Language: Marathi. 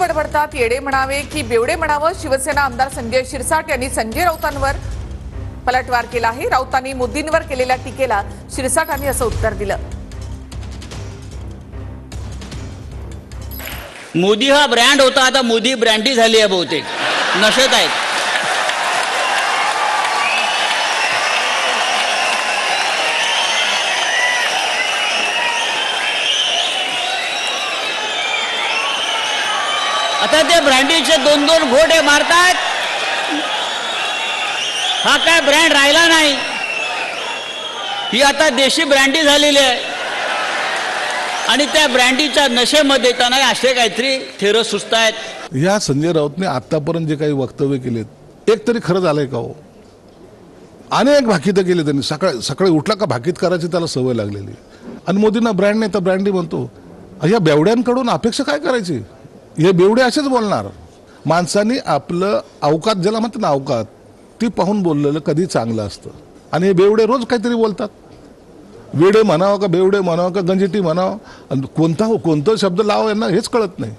बडबडतात, येडे म्हणावे की बेवडे म्हणावं, शिवसेना आमदार संजय शिरसाट यांनी संजय राऊतांवर पलटवार केला आहे। राऊतांनी मोदींवर केलेल्या टीकेला शिरसाटांनी असं उत्तर दिलं। मोदी हा ब्रँड होता, आता मोदी ब्रँडी झाली आहे, बहुतेक नशेत आहेत। आता ते ब्रँडीचे दोन दोन घोडे मारतात। हा काय ब्रँड राहिला नाही, ही आता देशी ब्रँडी झालेली आहे आणि त्या ब्रँडीच्या नशेमध्ये त्यांना असे काहीतरी थेरं सुचतायत। या संजय राऊतने आतापर्यंत जे काही वक्तव्य केलेत, एक तरी खरं झालंय का हो? अनेक भाकीतं केली त्यांनी, सकाळी उठला का भाकीत करायची त्याला सवय लागलेली। आणि मोदींना ब्रँड नाही तर ब्रँडी म्हणतो। या बेवड्यांकडून अपेक्षा काय करायची? हे बेवडे असेच बोलणार। माणसांनी आपलं अवकात, ज्याला म्हणतात ना अवकात, ती पाहून बोललेलं कधी चांगलं असतं। आणि हे बेवडे रोज काहीतरी बोलतात। वेडे म्हणावं का बेवडे म्हणावं का गंजिटी म्हणावं, कोणता शब्द लावा यांना हेच कळत नाही।